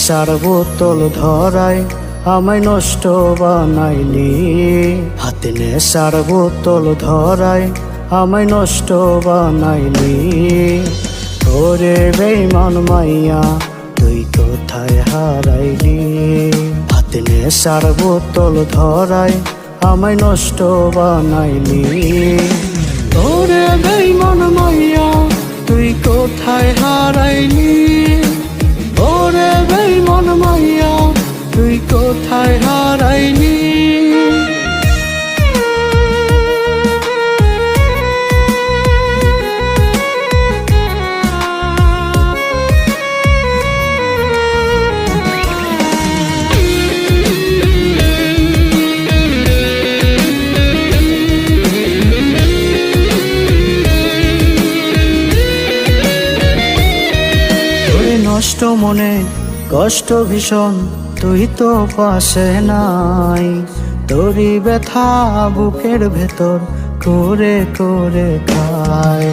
নেশার বোতল ধরায় আমায় নষ্ট বানাইলি। হাতে নেশার বোতল ধরায় আমায় নষ্ট বানাইলি। ওরে বেঈমান মাইয়া তুই কোথায় হারাইলি। হাতে নেশার বোতল ধরায় আমায় নষ্ট বানাইলি। ওরে বেঈমান মাইয়া তুই কোথায় হারাইলি। ওরে বেঈমান মাইয়া তুই কোথায় হারাইলি। নষ্ট মনে কষ্ট ভীষণ তুই তো পাশে নাই। তোরই ব্যথা বুকের ভেতর করে করে খায়।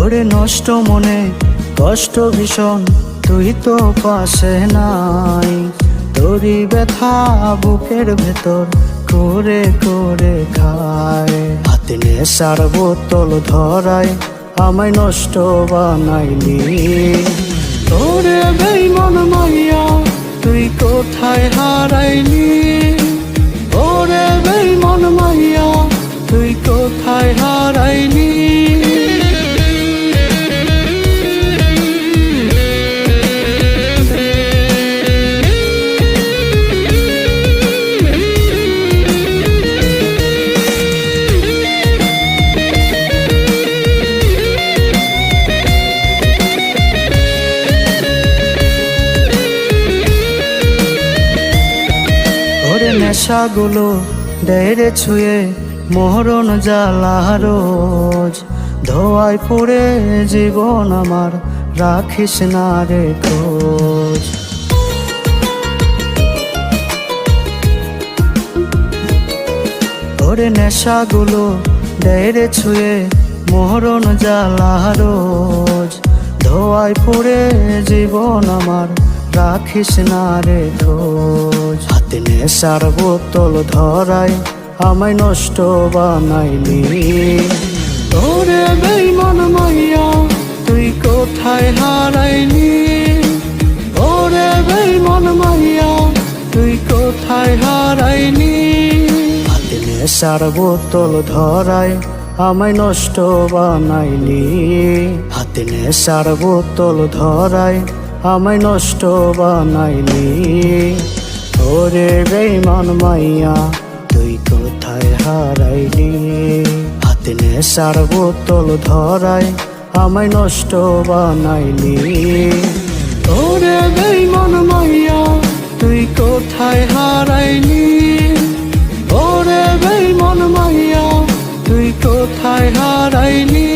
ওরে নষ্ট মনে কষ্ট ভীষণ তুই তো পাশে নাই। তোরই ব্যথা বুকের ভেতর করে করে খায়। হাতে নেশার বোতল ধরায় আমায় নষ্ট বানাইলি। ওরে বেঈমান মাইয়া তুই কোথায় হারাইলি। ওরে বেঈমান মাইয়া তুই কোথায় হারাইলি। নেশাগুলো দেরে ছুঁয়ে মরণ জ্বালা রোজ। ধোয়ায় পড়ে জীবন আমার রাখিস না রে খোঁজ। ওরে নেশাগুলো দেরে ছুঁয়ে মরণ জ্বালা রোজ। ধোয়ায় পড়ে জীবন আমার রাখিস না রে খোঁজ। হাতে নেশার বোতল ধরায় আমায় নষ্ট বানাইলি। ওরে বেঈমান মাইয়া তুই কোথায় হারাইলি। ওরে বেঈমান মাইয়া তুই কোথায় হারাইলি। হাতে নেশার বোতল ধরায় আমায় নষ্ট বানাইলি। হাতে নেশার বোতল ধরায় আমায় নষ্ট বানাইলি। ওরে বেঈমান মাইয়া তুই কোথায় হারাইলি। হাতে নেশার বোতল ধরায় আমায় নষ্ট বানাইলি। ওরে বেঈমান মাইয়া তুই কোথায় হারাইলি। ওরে বেঈমান মাইয়া তুই কোথায় হারাইলি।